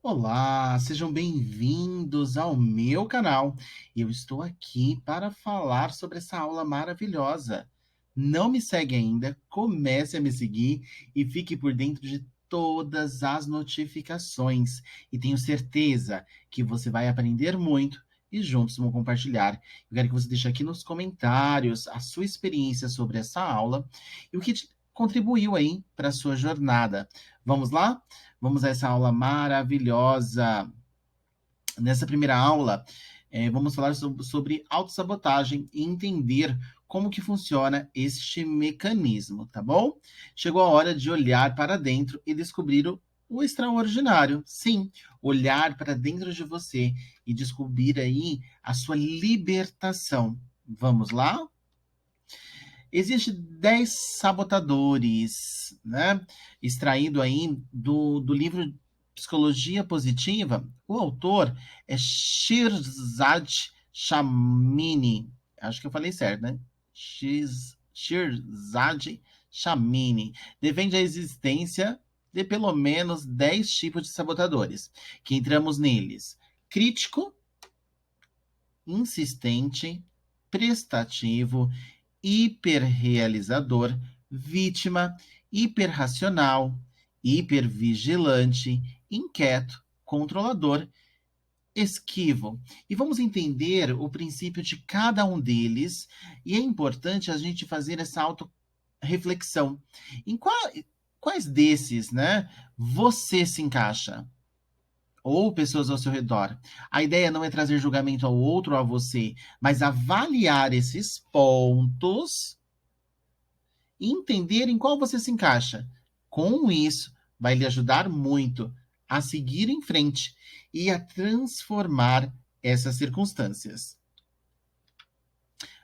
Olá, sejam bem-vindos ao meu canal. Eu estou aqui para falar sobre essa aula maravilhosa. Não me segue ainda? Comece a me seguir e fique por dentro de todas as notificações. E tenho certeza que você vai aprender muito e juntos vamos compartilhar. Eu quero que você deixe aqui nos comentários a sua experiência sobre essa aula e o que contribuiu aí para a sua jornada. Vamos lá? Vamos a essa aula maravilhosa. Nessa primeira aula, vamos falar sobre autossabotagem e entender como que funciona este mecanismo, tá bom? Chegou a hora de olhar para dentro e descobrir o extraordinário. Sim, olhar para dentro de você e descobrir aí a sua libertação. Vamos lá? Existem 10 sabotadores, né? Extraído aí do livro Psicologia Positiva. O autor é Shirzad Chamini. Acho que eu falei certo, né? Shirzad Chamini. Defende a existência de pelo menos 10 tipos de sabotadores, que entramos neles. Crítico, insistente, prestativo, hiperrealizador, vítima, hiperracional, hipervigilante, inquieto, controlador, esquivo. E vamos entender o princípio de cada um deles, e é importante a gente fazer essa autorreflexão. Em quais desses, né, você se encaixa? Ou pessoas ao seu redor. A ideia não é trazer julgamento ao outro ou a você, mas avaliar esses pontos e entender em qual você se encaixa. Com isso, vai lhe ajudar muito a seguir em frente e a transformar essas circunstâncias.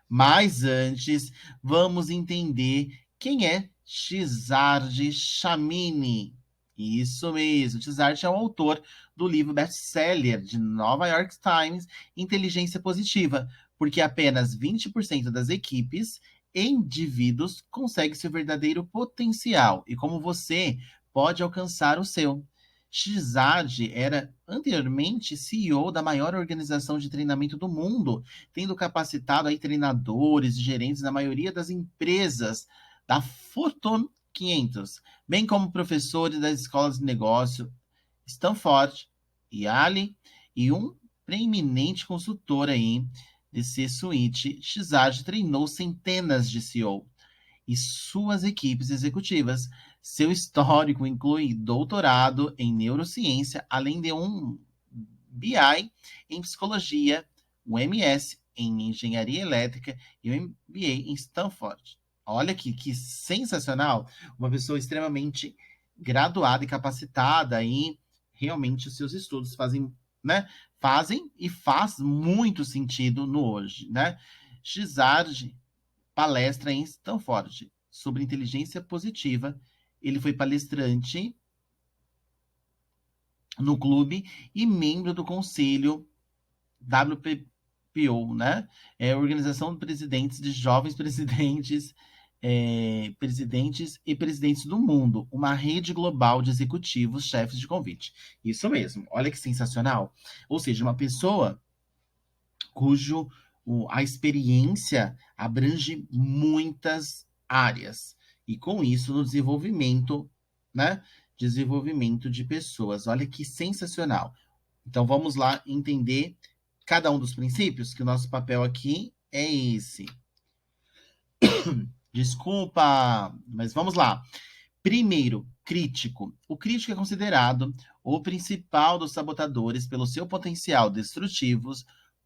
Mas antes, vamos entender quem é Cesare Chamini. Isso mesmo, Cesare é o autor do livro best-seller de Nova York Times, Inteligência Positiva, porque apenas 20% das equipes e indivíduos conseguem seu verdadeiro potencial e como você pode alcançar o seu. Shizad era anteriormente CEO da maior organização de treinamento do mundo, tendo capacitado aí treinadores e gerentes na maioria das empresas da Fortune 500, bem como professores das escolas de negócio Stanford, Yale e um preeminente consultor aí de C-Suite. Shizad treinou centenas de CEO e suas equipes executivas. Seu histórico inclui doutorado em neurociência, além de um BI em psicologia, um MS em engenharia elétrica e um MBA em Stanford. Olha que sensacional! Uma pessoa extremamente graduada e capacitada e realmente os seus estudos fazem, né? Fazem e faz muito sentido no hoje, né? Xard palestra em Stanford sobre inteligência positiva. Ele foi palestrante no clube e membro do conselho WPPO, né? É a Organização de Presidentes de Jovens Presidentes e Presidentes do Mundo, uma rede global de executivos, chefes de convite. Isso mesmo, olha que sensacional. Ou seja, uma pessoa cujo a experiência abrange muitas áreas. E com isso, no desenvolvimento, né? Desenvolvimento de pessoas. Olha que sensacional. Então vamos lá entender cada um dos princípios, que o nosso papel aqui é esse. Desculpa, mas vamos lá. Primeiro, crítico. O crítico é considerado o principal dos sabotadores pelo seu potencial destrutivo,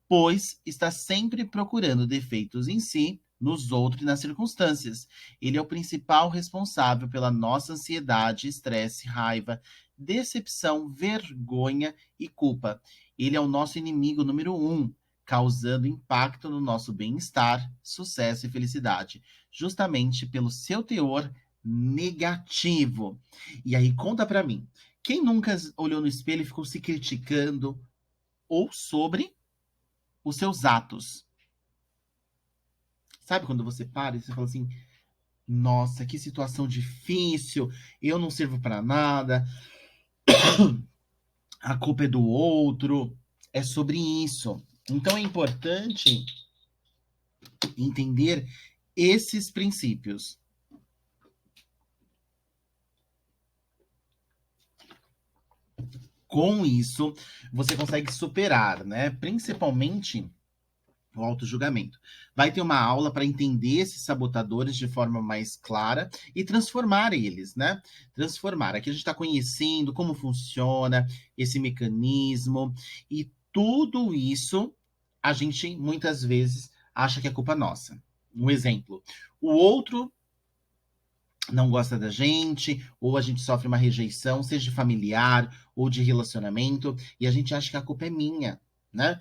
pois está sempre procurando defeitos em si, nos outros e nas circunstâncias. Ele é o principal responsável pela nossa ansiedade, estresse, raiva, decepção, vergonha e culpa. Ele é o nosso inimigo número um, causando impacto no nosso bem-estar, sucesso e felicidade, justamente pelo seu teor negativo. E aí, conta pra mim, quem nunca olhou no espelho e ficou se criticando ou sobre os seus atos? Sabe quando você para e você fala assim: nossa, que situação difícil, eu não sirvo para nada, a culpa é do outro, é sobre isso. Então é importante entender esses princípios. Com isso, você consegue superar, né? Principalmente o autojulgamento. Vai ter uma aula para entender esses sabotadores de forma mais clara e transformar eles, né? Transformar. Aqui a gente está conhecendo como funciona esse mecanismo e tudo isso a gente muitas vezes acha que é culpa nossa. Um exemplo: o outro não gosta da gente, ou a gente sofre uma rejeição, seja familiar ou de relacionamento, e a gente acha que a culpa é minha, né?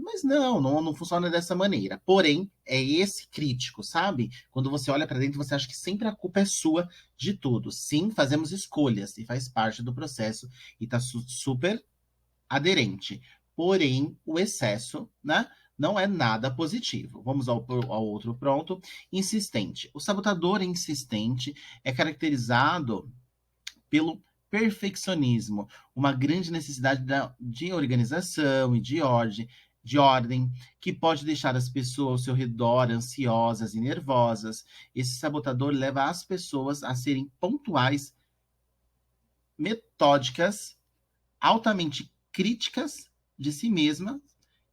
Mas não funciona dessa maneira. Porém, é esse crítico, sabe? Quando você olha para dentro, você acha que sempre a culpa é sua de tudo. Sim, fazemos escolhas e faz parte do processo e tá super aderente. Porém, o excesso, né, não é nada positivo. Vamos ao outro pronto. Insistente. O sabotador insistente é caracterizado pelo perfeccionismo, uma grande necessidade de organização e de ordem, que pode deixar as pessoas ao seu redor ansiosas e nervosas. Esse sabotador leva as pessoas a serem pontuais, metódicas, altamente críticas de si mesma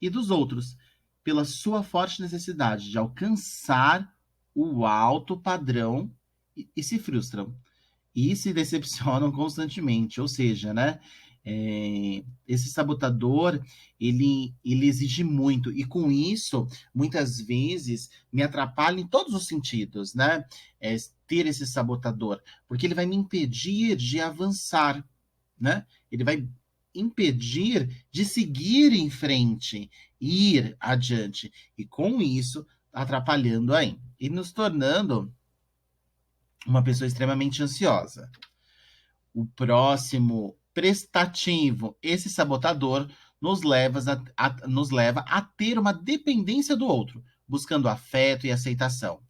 e dos outros, pela sua forte necessidade de alcançar o alto padrão e se frustram e se decepcionam constantemente. Ou seja, né? Esse sabotador ele exige muito e com isso muitas vezes me atrapalha em todos os sentidos, né? Ter esse sabotador, porque ele vai me impedir de avançar, né? Ele vai impedir de seguir em frente, ir adiante, e com isso atrapalhando aí e nos tornando uma pessoa extremamente ansiosa. O próximo, prestativo, esse sabotador nos leva a ter uma dependência do outro, buscando afeto e aceitação.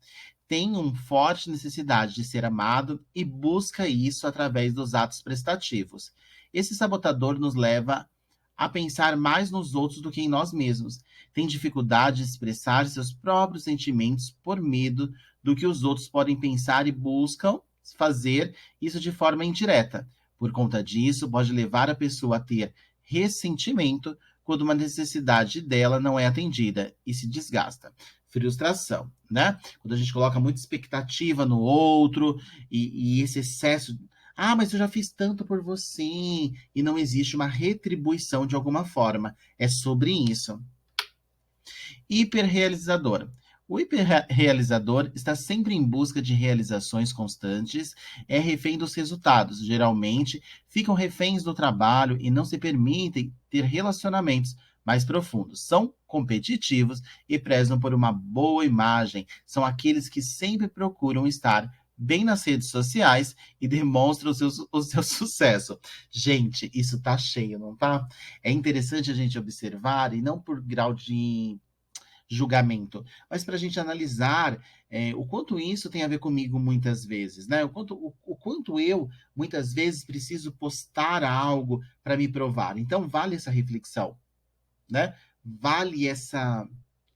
Tem uma forte necessidade de ser amado e busca isso através dos atos prestativos. Esse sabotador nos leva a pensar mais nos outros do que em nós mesmos. Tem dificuldade de expressar seus próprios sentimentos por medo do que os outros podem pensar e buscam fazer isso de forma indireta. Por conta disso, pode levar a pessoa a ter ressentimento quando uma necessidade dela não é atendida e se desgasta. Frustração, né? Quando a gente coloca muita expectativa no outro e esse excesso. Ah, mas eu já fiz tanto por você e não existe uma retribuição de alguma forma. É sobre isso. Hiperrealizador. O hiperrealizador está sempre em busca de realizações constantes, é refém dos resultados. Geralmente, ficam reféns do trabalho e não se permitem ter relacionamentos mais profundos. São competitivos e prezam por uma boa imagem. São aqueles que sempre procuram estar bem nas redes sociais e demonstram o seu sucesso. Gente, isso tá cheio, não tá? É interessante a gente observar, e não por grau de julgamento, mas para a gente analisar o quanto isso tem a ver comigo muitas vezes, né? O quanto eu, muitas vezes, preciso postar algo para me provar. Então, vale essa reflexão, né? Vale essa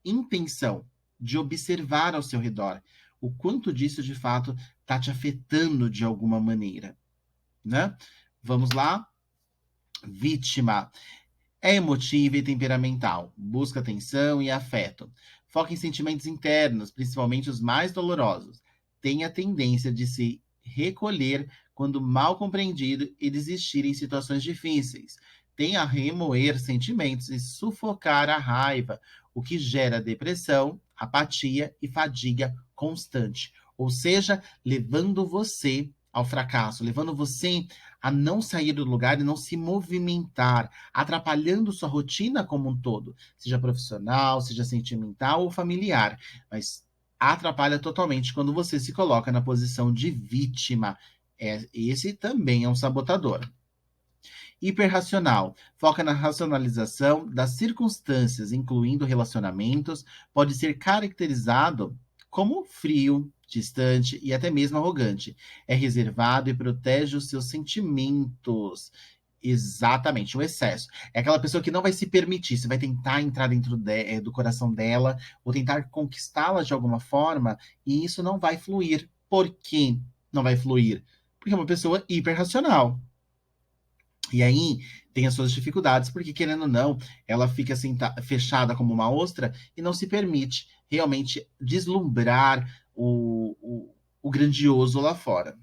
intenção de observar ao seu redor o quanto disso, de fato, está te afetando de alguma maneira, né? Vamos lá? Vítima. É emotiva e temperamental, busca atenção e afeto. Foca em sentimentos internos, principalmente os mais dolorosos. Tem a tendência de se recolher quando mal compreendido e desistir em situações difíceis. Tem a remoer sentimentos e sufocar a raiva, o que gera depressão, apatia e fadiga constante. Ou seja, levando você ao fracasso, levando você a não sair do lugar e não se movimentar, atrapalhando sua rotina como um todo, seja profissional, seja sentimental ou familiar, mas atrapalha totalmente quando você se coloca na posição de vítima. Esse também é um sabotador. Hiperracional. Foca na racionalização das circunstâncias, incluindo relacionamentos, pode ser caracterizado como frio, distante e até mesmo arrogante. É reservado e protege os seus sentimentos. Exatamente, o excesso. É aquela pessoa que não vai se permitir, você vai tentar entrar dentro do coração dela, ou tentar conquistá-la de alguma forma, e isso não vai fluir. Por quê não vai fluir? Porque é uma pessoa hiperracional. E aí tem as suas dificuldades, porque querendo ou não, ela fica assim, fechada como uma ostra e não se permite realmente deslumbrar o grandioso lá fora.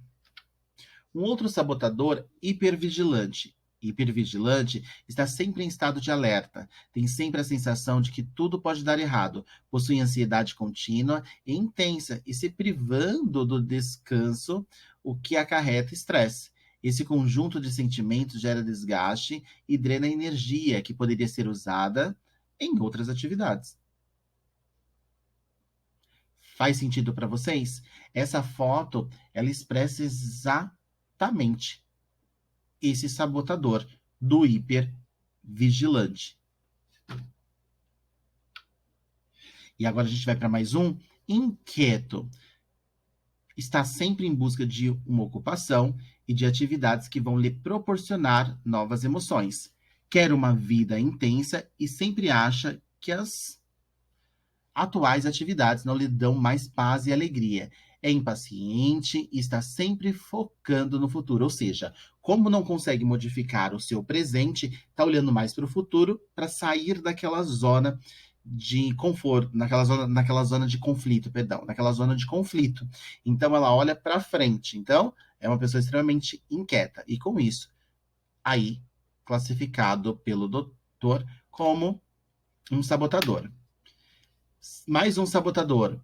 Um outro sabotador, hipervigilante. Hipervigilante está sempre em estado de alerta, tem sempre a sensação de que tudo pode dar errado, possui ansiedade contínua e intensa e se privando do descanso, o que acarreta estresse. Esse conjunto de sentimentos gera desgaste e drena energia que poderia ser usada em outras atividades. Faz sentido para vocês? Essa foto, ela expressa exatamente esse sabotador do hipervigilante. E agora a gente vai para mais um, inquieto. Está sempre em busca de uma ocupação e de atividades que vão lhe proporcionar novas emoções. Quer uma vida intensa e sempre acha que as atuais atividades não lhe dão mais paz e alegria. É impaciente e está sempre focando no futuro, ou seja, como não consegue modificar o seu presente, está olhando mais para o futuro para sair daquela zona de conforto, naquela zona de conflito, perdão, naquela zona de conflito. Então ela olha para frente. Então é uma pessoa extremamente inquieta e com isso aí classificado pelo doutor como um sabotador. Mais um sabotador,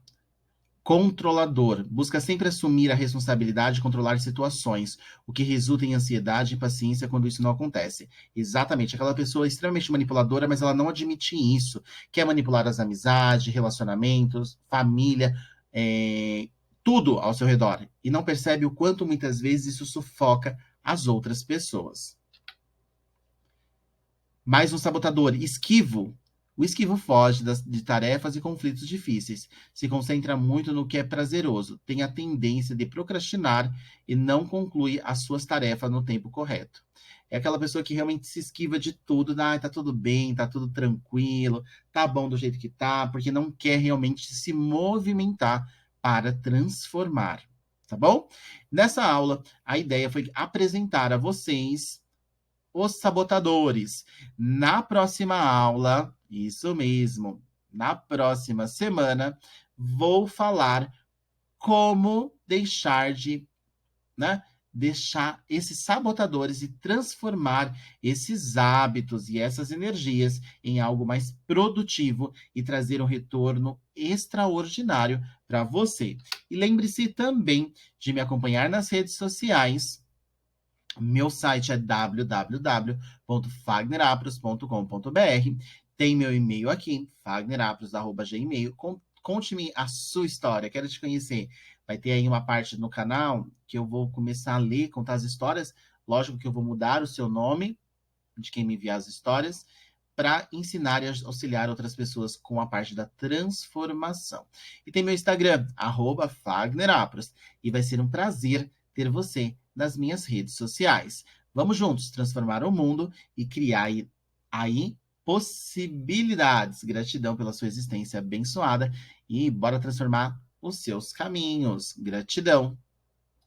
controlador, busca sempre assumir a responsabilidade e controlar situações, o que resulta em ansiedade e impaciência quando isso não acontece. Exatamente, aquela pessoa extremamente manipuladora, mas ela não admite isso. Quer manipular as amizades, relacionamentos, família, tudo ao seu redor. E não percebe o quanto muitas vezes isso sufoca as outras pessoas. Mais um sabotador, esquivo. O esquivo foge de tarefas e conflitos difíceis, se concentra muito no que é prazeroso, tem a tendência de procrastinar e não conclui as suas tarefas no tempo correto. É aquela pessoa que realmente se esquiva de tudo, tá tudo bem, tá tudo tranquilo, tá bom do jeito que tá, porque não quer realmente se movimentar para transformar, tá bom? Nessa aula, a ideia foi apresentar a vocês os sabotadores. Na próxima aula, isso mesmo, na próxima semana, vou falar como deixar de, né, deixar esses sabotadores e transformar esses hábitos e essas energias em algo mais produtivo e trazer um retorno extraordinário para você. E lembre-se também de me acompanhar nas redes sociais. Meu site é www.fagnerapros.com.br. Tem meu e-mail aqui, fagnerapros@gmail. Conte-me a sua história, quero te conhecer. Vai ter aí uma parte no canal que eu vou começar a ler, contar as histórias. Lógico que eu vou mudar o seu nome de quem me enviar as histórias para ensinar e auxiliar outras pessoas com a parte da transformação. E tem meu Instagram, @fagnerapros. E vai ser um prazer ter você nas minhas redes sociais. Vamos juntos transformar o mundo e criar aí possibilidades. Gratidão pela sua existência abençoada e bora transformar os seus caminhos. Gratidão.